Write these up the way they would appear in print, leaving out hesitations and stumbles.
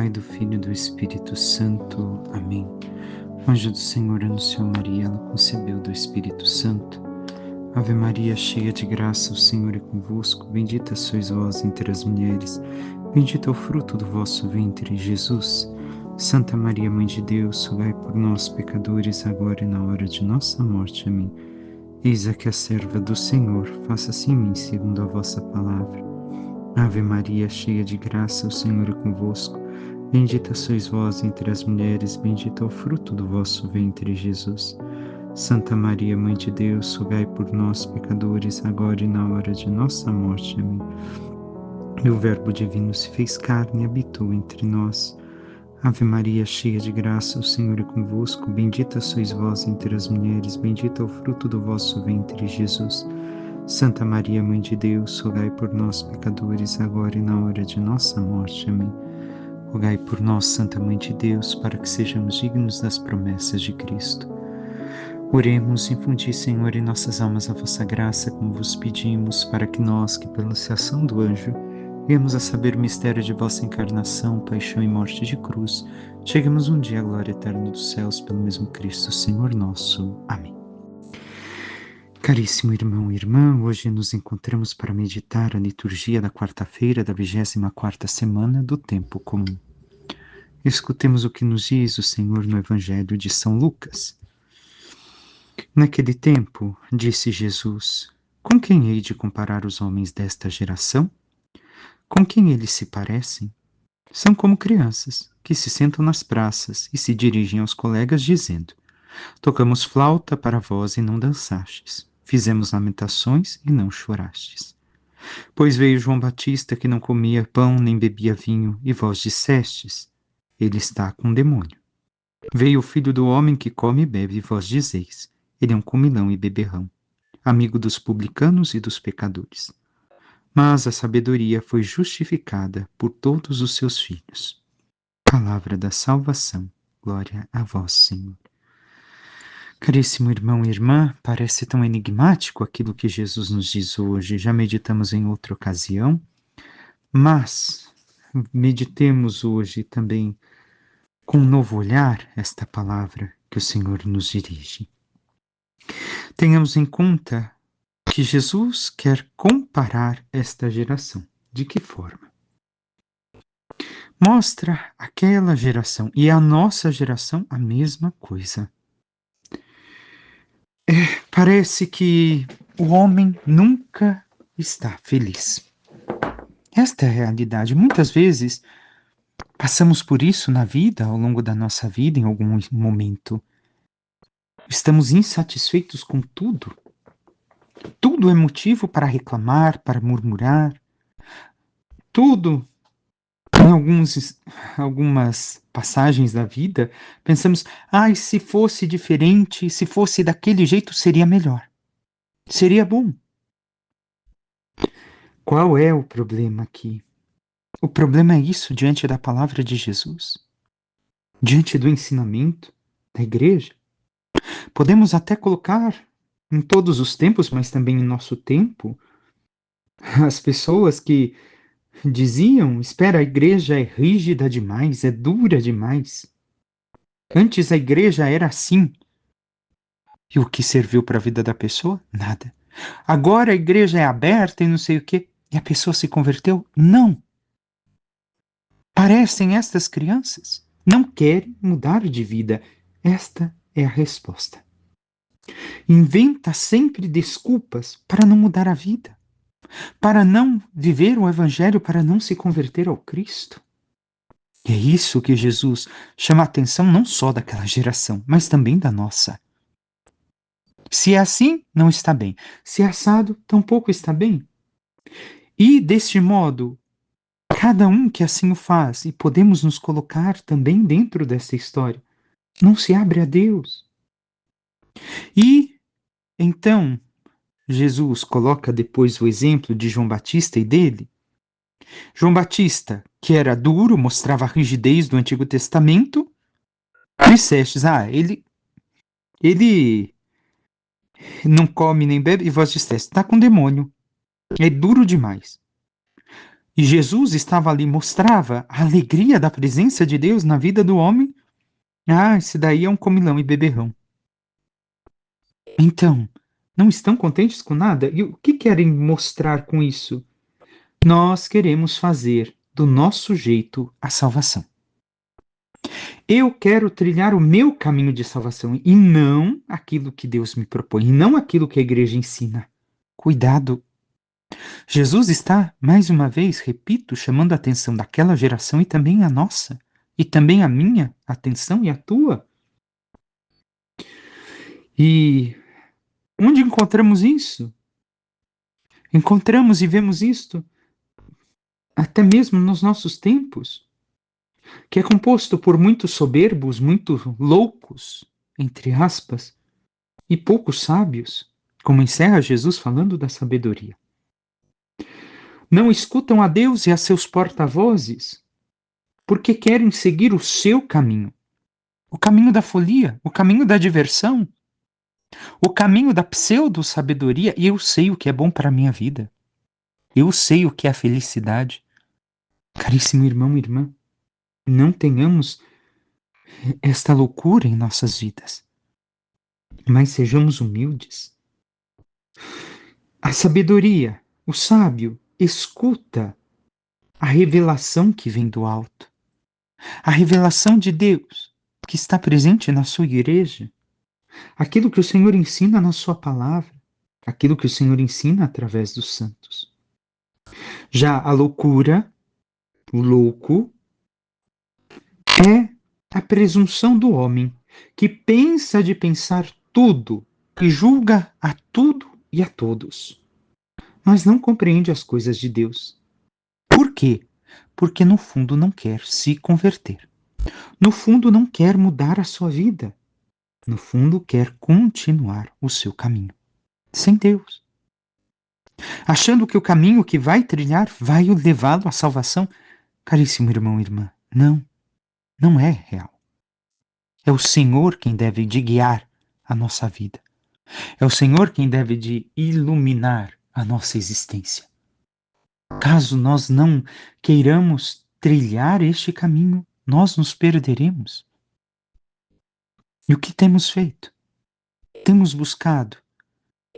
Pai, do Filho e do Espírito Santo. Amém. O anjo do Senhor anunciou Maria, ela concebeu do Espírito Santo. Ave Maria, cheia de graça, o Senhor é convosco. Bendita sois vós entre as mulheres. Bendito é o fruto do vosso ventre, Jesus. Santa Maria, Mãe de Deus, rogai por nós, pecadores, agora e na hora de nossa morte. Amém. Eis aqui a serva do Senhor, faça-se em mim segundo a vossa palavra. Ave Maria, cheia de graça, o Senhor é convosco. Bendita sois vós entre as mulheres, bendito é o fruto do vosso ventre, Jesus. Santa Maria, Mãe de Deus, rogai por nós, pecadores, agora e na hora de nossa morte. Amém. E o Verbo divino se fez carne e habitou entre nós. Ave Maria, cheia de graça, o Senhor é convosco. Bendita sois vós entre as mulheres, bendito é o fruto do vosso ventre, Jesus. Santa Maria, Mãe de Deus, rogai por nós, pecadores, agora e na hora de nossa morte. Amém. Rogai por nós, Santa Mãe de Deus, para que sejamos dignos das promessas de Cristo. Oremos, infundi, Senhor, em nossas almas a vossa graça, como vos pedimos, para que nós, que pela anunciação do anjo, viemos a saber o mistério de vossa encarnação, paixão e morte de cruz, cheguemos um dia à glória eterna dos céus, pelo mesmo Cristo, Senhor nosso. Amém. Caríssimo irmão e irmã, hoje nos encontramos para meditar a liturgia da quarta-feira da 24ª semana do Tempo Comum. Escutemos o que nos diz o Senhor no Evangelho de São Lucas. Naquele tempo, disse Jesus: com quem hei de comparar os homens desta geração? Com quem eles se parecem? São como crianças, que se sentam nas praças e se dirigem aos colegas dizendo: tocamos flauta para vós e não dançastes. Fizemos lamentações e não chorastes. Pois veio João Batista, que não comia pão nem bebia vinho, e vós dissestes: ele está com um demônio. Veio o Filho do Homem, que come e bebe, e vós dizeis: ele é um comilão e beberrão, amigo dos publicanos e dos pecadores. Mas a sabedoria foi justificada por todos os seus filhos. Palavra da salvação. Glória a vós, Senhor. Caríssimo irmão e irmã, parece tão enigmático aquilo que Jesus nos diz hoje. Já meditamos em outra ocasião, mas meditemos hoje também com um novo olhar esta palavra que o Senhor nos dirige. Tenhamos em conta que Jesus quer comparar esta geração. De que forma? Mostra aquela geração e a nossa geração a mesma coisa. Parece que o homem nunca está feliz. Esta é a realidade. Muitas vezes passamos por isso na vida, ao longo da nossa vida, em algum momento. Estamos insatisfeitos com tudo. Tudo é motivo para reclamar, para murmurar. Tudo, em algumas passagens da vida, pensamos: ai, se fosse diferente, se fosse daquele jeito, seria melhor. Seria bom. Qual é o problema aqui? O problema é isso diante da palavra de Jesus, diante do ensinamento da igreja. Podemos até colocar em todos os tempos, mas também em nosso tempo, as pessoas que diziam: espera, a igreja é rígida demais, é dura demais. Antes a igreja era assim. E o que serviu para a vida da pessoa? Nada. Agora a igreja é aberta e não sei o quê. E a pessoa se converteu? Não. Parecem estas crianças. Não querem mudar de vida. Esta é a resposta. Inventa sempre desculpas para não mudar a vida, para não viver o Evangelho, para não se converter ao Cristo. E é isso que Jesus chama a atenção não só daquela geração, mas também da nossa. Se é assim, não está bem. Se é assado, tampouco está bem. E, deste modo, cada um que assim o faz, e podemos nos colocar também dentro dessa história, não se abre a Deus. E, então, Jesus coloca depois o exemplo de João Batista e dele. João Batista, que era duro, mostrava a rigidez do Antigo Testamento, dissestes: ele não come nem bebe, e vós dissestes: está com demônio, é duro demais. E Jesus estava ali, mostrava a alegria da presença de Deus na vida do homem. Ah, esse daí é um comilão e beberrão. Então, não estão contentes com nada? E o que querem mostrar com isso? Nós queremos fazer do nosso jeito a salvação. Eu quero trilhar o meu caminho de salvação e não aquilo que Deus me propõe, e não aquilo que a igreja ensina. Cuidado. Jesus está, mais uma vez, repito, chamando a atenção daquela geração e também a nossa, e também a minha atenção e a tua. E onde encontramos isso? Encontramos e vemos isto até mesmo nos nossos tempos, que é composto por muitos soberbos, muito loucos, entre aspas, e poucos sábios, como encerra Jesus falando da sabedoria. Não escutam a Deus e a seus porta-vozes, porque querem seguir o seu caminho, o caminho da folia, o caminho da diversão, o caminho da pseudo-sabedoria, e eu sei o que é bom para a minha vida. Eu sei o que é a felicidade. Caríssimo irmão e irmã, não tenhamos esta loucura em nossas vidas, mas sejamos humildes. A sabedoria, o sábio, escuta a revelação que vem do alto, a revelação de Deus que está presente na sua igreja, aquilo que o Senhor ensina na sua palavra, aquilo que o Senhor ensina através dos santos. Já a loucura, o louco, é a presunção do homem que pensa de pensar tudo e julga a tudo e a todos, mas não compreende as coisas de Deus. Por quê? Porque no fundo não quer se converter. No fundo não quer mudar a sua vida. No fundo quer continuar o seu caminho sem Deus, achando que o caminho que vai trilhar vai o levá-lo à salvação. Caríssimo irmão e irmã, não, não é real. É o Senhor quem deve de guiar a nossa vida. É o Senhor quem deve de iluminar a nossa existência. Caso nós não queiramos trilhar este caminho, nós nos perderemos. E o que temos feito? Temos buscado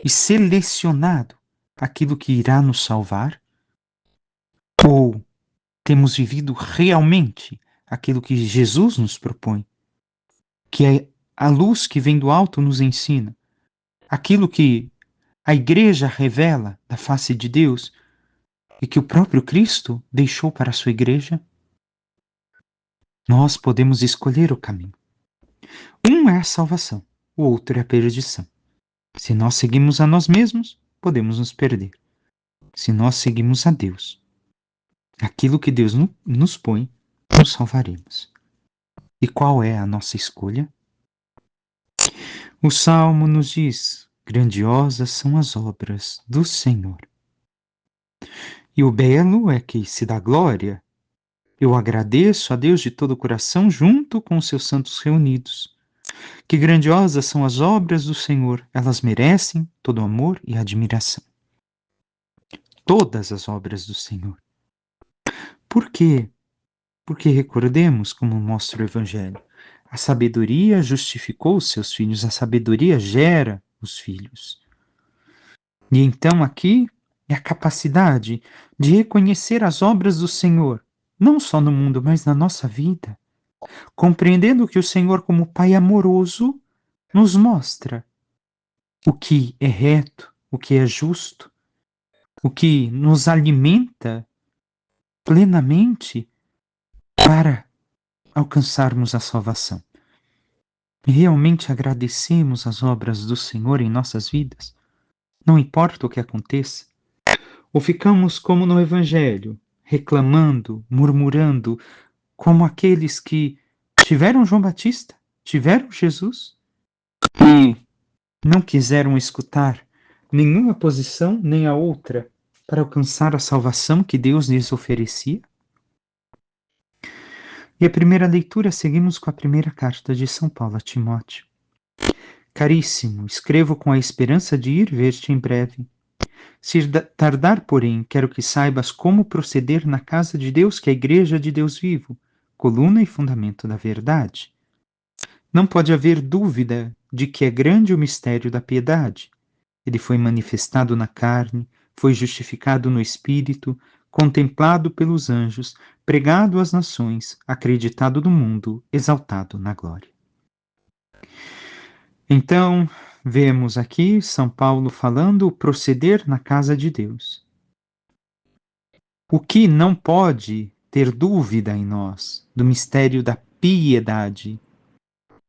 e selecionado aquilo que irá nos salvar? Ou temos vivido realmente aquilo que Jesus nos propõe, que é a luz que vem do alto nos ensina, aquilo que a igreja revela da face de Deus e que o próprio Cristo deixou para a sua igreja? Nós podemos escolher o caminho. Um é a salvação, o outro é a perdição. Se nós seguimos a nós mesmos, podemos nos perder. Se nós seguimos a Deus, aquilo que Deus nos põe, nos salvaremos. E qual é a nossa escolha? O Salmo nos diz: grandiosas são as obras do Senhor. E o belo é que se dá glória. Eu agradeço a Deus de todo o coração junto com os seus santos reunidos. Que grandiosas são as obras do Senhor, elas merecem todo amor e admiração. Todas as obras do Senhor. Por quê? Porque recordemos, como mostra o Evangelho, a sabedoria justificou os seus filhos, a sabedoria gera os filhos. E então aqui é a capacidade de reconhecer as obras do Senhor, não só no mundo, mas na nossa vida, compreendendo que o Senhor, como Pai amoroso, nos mostra o que é reto, o que é justo, o que nos alimenta plenamente para alcançarmos a salvação. E realmente agradecemos as obras do Senhor em nossas vidas, não importa o que aconteça, ou ficamos como no Evangelho, reclamando, murmurando, como aqueles que tiveram João Batista, tiveram Jesus e não quiseram escutar nenhuma posição nem a outra para alcançar a salvação que Deus lhes oferecia? E a primeira leitura, seguimos com a primeira carta de São Paulo a Timóteo. Caríssimo, escrevo com a esperança de ir ver-te em breve, Se tardar, porém, quero que saibas como proceder na casa de Deus, que é a igreja de Deus vivo, coluna e fundamento da verdade. Não pode haver dúvida de que é grande o mistério da piedade. Ele foi manifestado na carne, foi justificado no Espírito, contemplado pelos anjos, pregado às nações, acreditado no mundo, exaltado na glória. Então, vemos aqui São Paulo falando o proceder na casa de Deus. O que não pode ter dúvida em nós do mistério da piedade.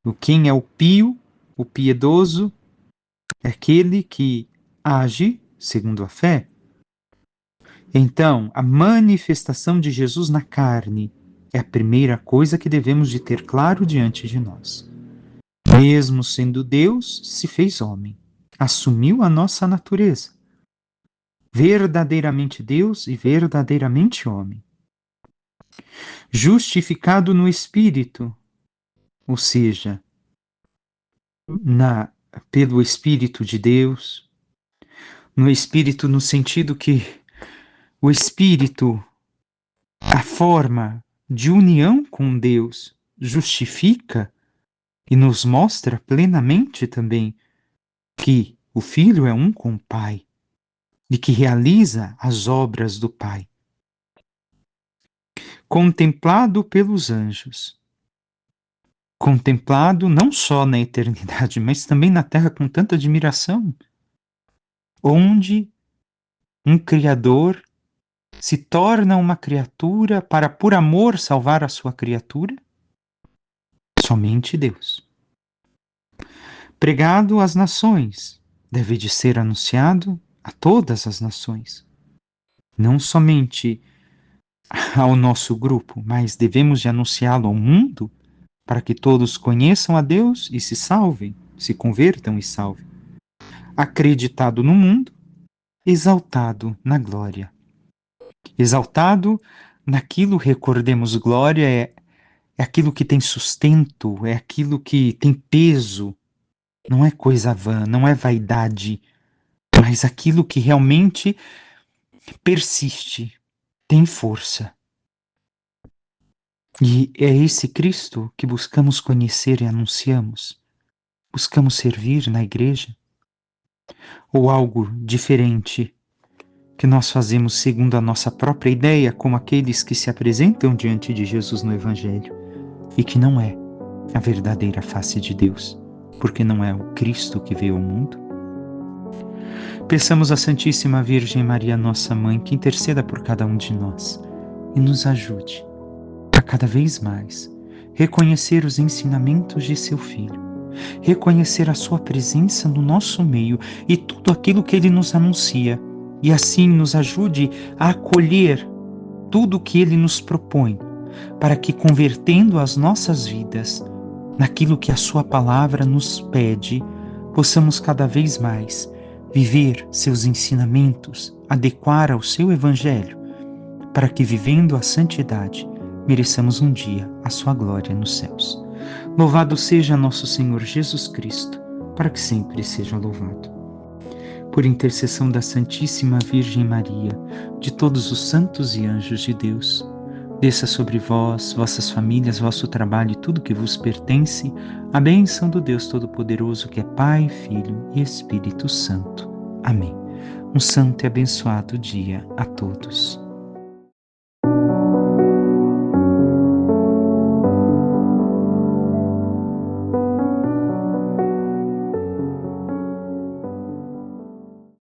O quem é o pio, o piedoso, é aquele que age segundo a fé. Então, a manifestação de Jesus na carne é a primeira coisa que devemos de ter claro diante de nós. Mesmo sendo Deus, se fez homem, assumiu a nossa natureza. Verdadeiramente Deus e verdadeiramente homem. Justificado no Espírito, ou seja, pelo Espírito de Deus, no Espírito no sentido que o Espírito, a forma de união com Deus, justifica e nos mostra plenamente também que o Filho é um com o Pai e que realiza as obras do Pai. Contemplado pelos anjos, contemplado não só na eternidade, mas também na terra com tanta admiração, onde um Criador se torna uma criatura para, por amor, salvar a sua criatura? Somente Deus. Pregado às nações, deve de ser anunciado a todas as nações. Não somente ao nosso grupo, mas devemos de anunciá-lo ao mundo para que todos conheçam a Deus e se salvem, se convertam e salvem. Acreditado no mundo, exaltado na glória. Exaltado naquilo, recordemos, glória é aquilo que tem sustento, é aquilo que tem peso, não é coisa vã, não é vaidade, mas aquilo que realmente persiste, tem força. E é esse Cristo que buscamos conhecer e anunciamos. Buscamos servir na igreja? Ou algo diferente que nós fazemos segundo a nossa própria ideia, como aqueles que se apresentam diante de Jesus no Evangelho e que não é a verdadeira face de Deus, porque não é o Cristo que veio ao mundo? Peçamos à Santíssima Virgem Maria, nossa Mãe, que interceda por cada um de nós e nos ajude a cada vez mais reconhecer os ensinamentos de seu Filho, reconhecer a sua presença no nosso meio e tudo aquilo que ele nos anuncia, e assim nos ajude a acolher tudo o que ele nos propõe, para que, convertendo as nossas vidas naquilo que a sua palavra nos pede, possamos cada vez mais viver seus ensinamentos, adequar ao seu evangelho, para que, vivendo a santidade, mereçamos um dia a sua glória nos céus. Louvado seja nosso Senhor Jesus Cristo, para que sempre seja louvado. Por intercessão da Santíssima Virgem Maria, de todos os santos e anjos de Deus, desça sobre vós, vossas famílias, vosso trabalho e tudo que vos pertence, a bênção do Deus Todo-Poderoso, que é Pai, Filho e Espírito Santo. Amém. Um santo e abençoado dia a todos.